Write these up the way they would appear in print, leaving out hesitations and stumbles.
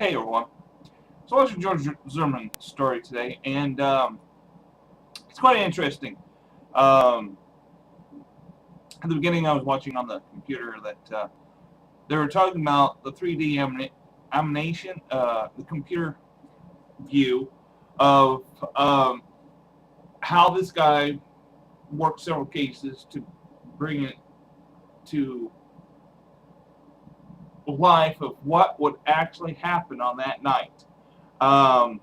Hey everyone. So I watched George Zimmerman story today, and it's quite interesting. Um, at the beginning, I was watching on the computer that they were talking about the 3D animation, the computer view of how this guy worked several cases to bring it to life of what would actually happen on that night. Um,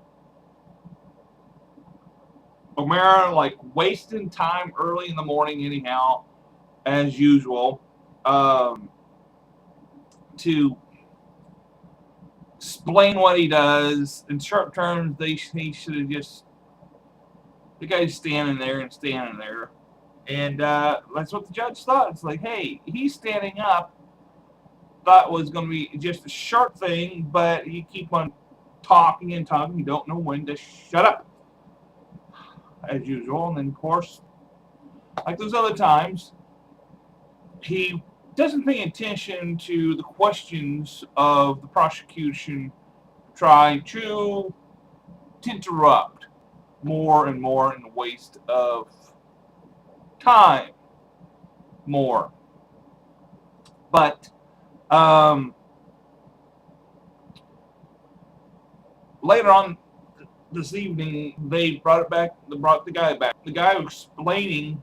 O'Mara like wasting time early in the morning, anyhow, as usual, um, to explain what he does. In short terms, he should have just the guy's standing there and standing there, and that's what the judge thought. It's like, hey, he's standing up. Thought was going to be just a short thing, but you keep on talking and talking. You don't know when to shut up, as usual. And then, of course, like those other times, he doesn't pay attention to the questions of the prosecution trying to interrupt more and more in the waste of time more. But later on this evening, they brought it back. They brought the guy back. The guy was explaining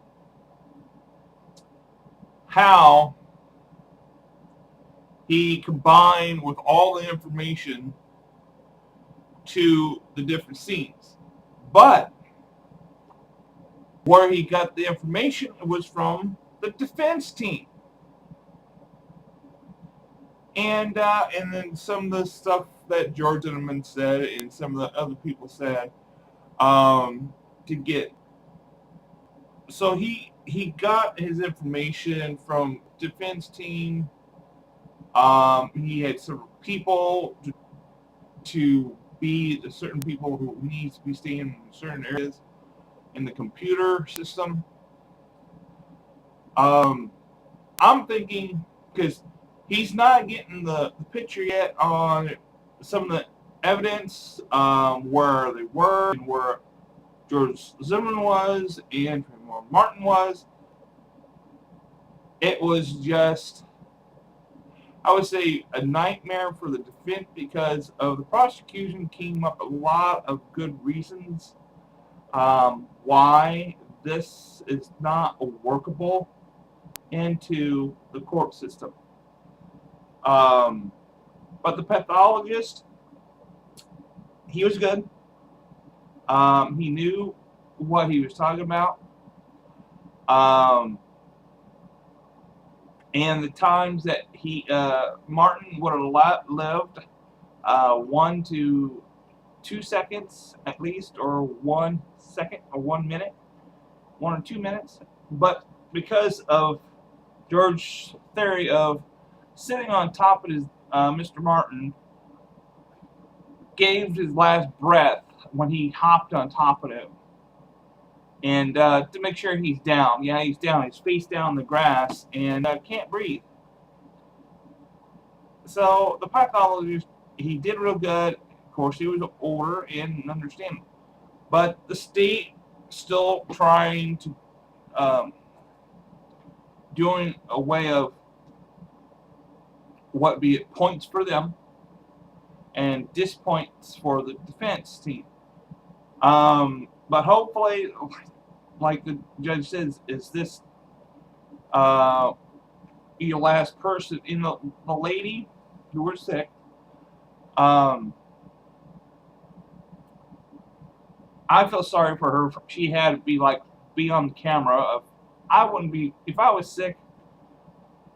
how he combined with all the information to the different scenes. But where he got the information was from the defense team. And then some of the stuff that George Zimmerman said and some of the other people said to get. So he got his information from defense team. He had several people to be the certain people who needs to be staying in certain areas in the computer system. I'm thinking because he's not getting the picture yet on some of the evidence where they were and where George Zimmerman was and where Martin was. It was just, I would say, a nightmare for the defense because of the prosecution came up a lot of good reasons why this is not workable into the court system. But the pathologist, he was good. He knew what he was talking about. And the times that Martin would have lived 1 to 2 seconds at least, or 1 second, or 1 minute, 1 or 2 minutes. But because of George's theory of sitting on top of his Mr. Martin, gave his last breath when he hopped on top of him. And to make sure he's down. Yeah, he's down. He's face down in the grass and can't breathe. So the pathologist, he did real good. Of course, he was older and understandable. But the state still trying to doing a way of what be it points for them and dispoints for the defense team. But hopefully, like the judge says, is this your last person in the lady who was sick? I feel sorry for her. She had to be on the camera. I wouldn't be if I was sick.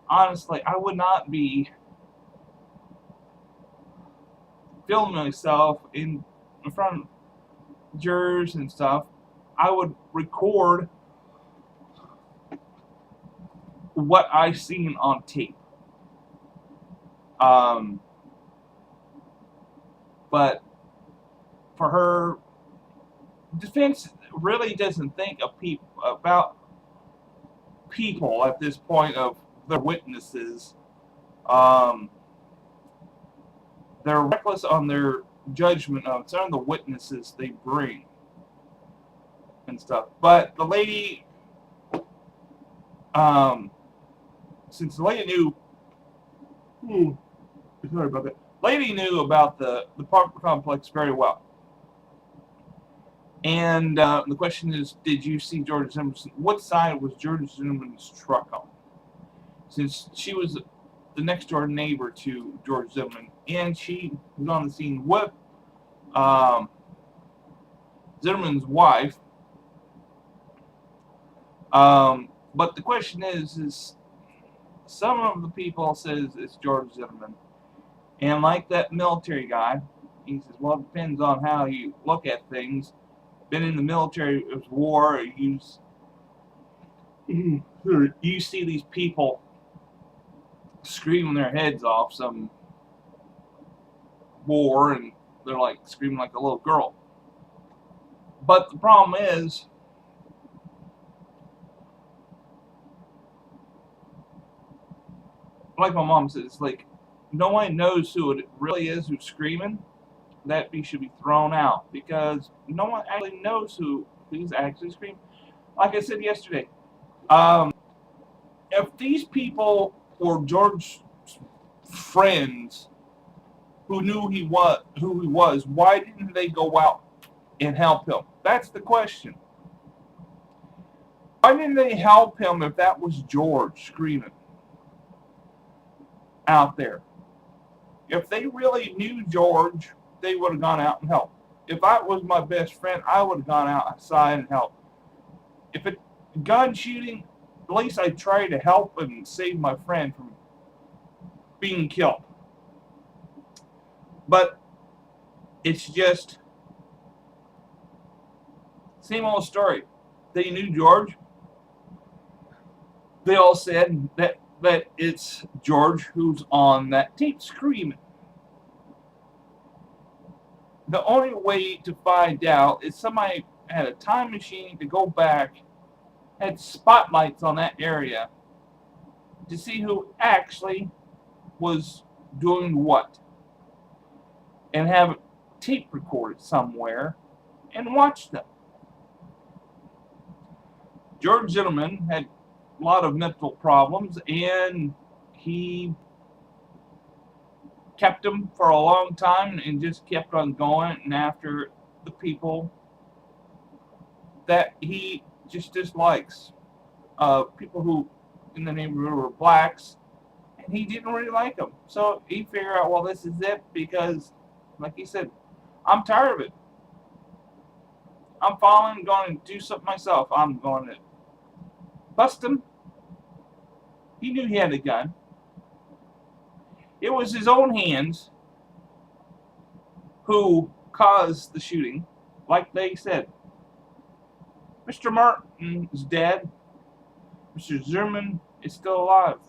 Honestly, I would not be filming myself in front of jurors and stuff. I would record what I seen on tape. But for her, defense really doesn't think of about people at this point of their witnesses. they're reckless on their judgment of some of the witnesses they bring and stuff. But the lady, um, since the lady knew, sorry about that, lady knew about the apartment complex very well. And the question is, did you see George Zimmerman? What side was George Zimmerman's truck on? Since she was the next door neighbor to George Zimmerman, and she was on the scene with um, Zimmerman's wife. But the question is some of the people says it's George Zimmerman, and like that military guy, he says, well, it depends on how you look at things. Been in the military, it was war. You see these people screaming their heads off some war, and they're like screaming like a little girl. But the problem is, like my mom says, it's like no one knows who it really is who's screaming. That should be thrown out because no one actually knows who's actually screaming. Like I said yesterday, if these people were George's friends who knew who he was, why didn't they go out and help him? That's the question. Why didn't they help him if that was George screaming out there? If they really knew George, they would have gone out and helped. If I was my best friend, I would have gone outside and helped. If it gun shooting, at least I try to help and save my friend from being killed. But it's just same old story. They knew George. They all said that it's George who's on that tape screaming. The only way to find out is somebody had a time machine to go back, had spotlights on that area to see who actually was doing what, and have it tape recorded somewhere and watch them. George Zimmerman had a lot of mental problems, and he kept them for a long time and just kept on going and after the people that he just dislikes. People who in the neighborhood were blacks, and he didn't really like them. So he figured out, well, this is it, because, like he said, I'm tired of it. I'm falling, going to do something myself. I'm going to bust him. He knew he had a gun. It was his own hands who caused the shooting. Like they said, Mr. Martin is dead. Mr. Zimmerman is still alive.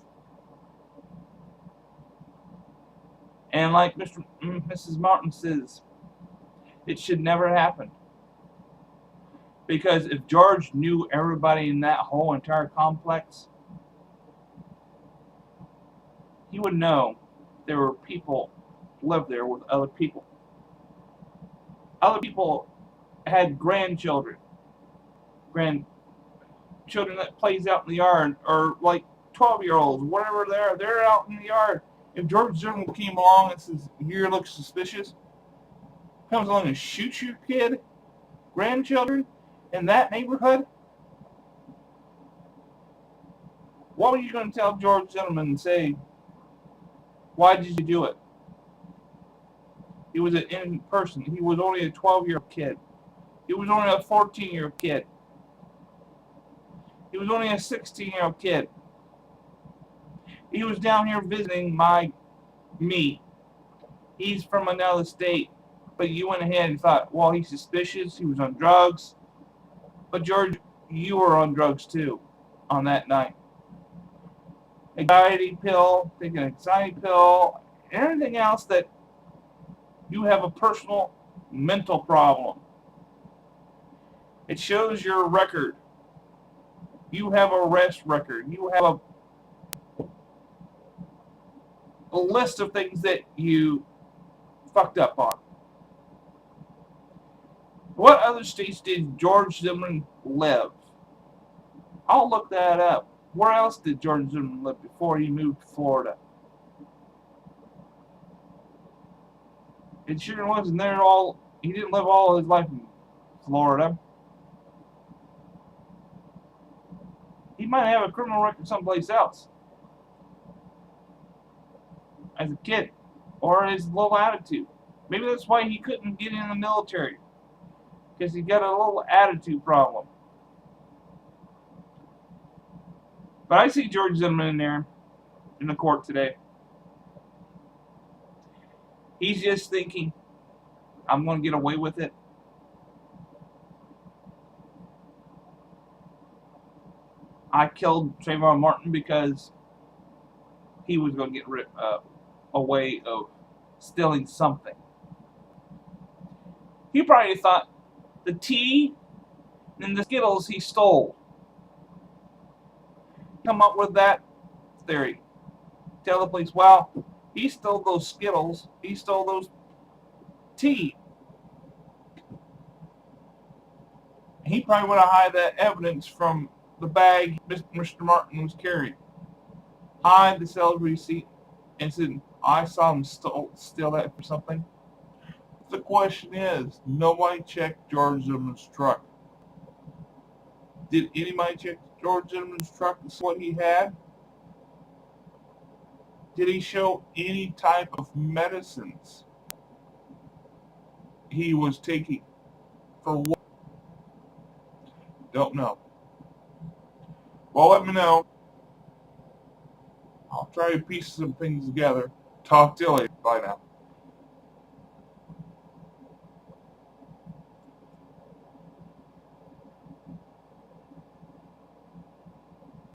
And like Mrs. Martin says, it should never happen. Because if George knew everybody in that whole entire complex, he would know there were people lived there with other people. Other people had grandchildren that plays out in the yard, or like 12-year-olds, whatever they're out in the yard. If George Zimmerman came along and says, "Here looks suspicious," comes along and shoots your kid, grandchildren in that neighborhood, what were you going to tell George Zimmerman and say, why did you do it? He was an innocent person. He was only a 12-year-old kid. He was only a 14-year-old kid. He was only a 16-year-old kid. He was down here visiting me. He's from another state. But you went ahead and thought, well, he's suspicious. He was on drugs. But George, you were on drugs too on that night. Anxiety pill, take an anxiety pill, anything else that you have a personal mental problem. It shows your record. You have a arrest record. You have a list of things that you fucked up on. What other states did George Zimmerman live? I'll look that up. Where else did George Zimmerman live before he moved to Florida? It sure wasn't there all. He didn't live all his life in Florida. He might have a criminal record someplace else as a kid, or his low attitude. Maybe that's why he couldn't get in the military, because he got a little attitude problem. But I see George Zimmerman in there in the court today. He's just thinking, I'm going to get away with it. I killed Trayvon Martin because he was going to get away of stealing something. He probably thought the tea and the Skittles he stole. Come up with that theory. Tell the police, well, he stole those Skittles. He stole those tea. He probably would have hid that evidence from the bag Mr. Martin was carrying. Hide the sales receipt and said, I saw him steal that for something. The question is, nobody checked George Zimmerman's truck. Did anybody check George Zimmerman's truck and see what he had? Did he show any type of medicines he was taking? For what? Don't know. Well, let me know. I'll try to piece some things together. Talk to you later. Bye now.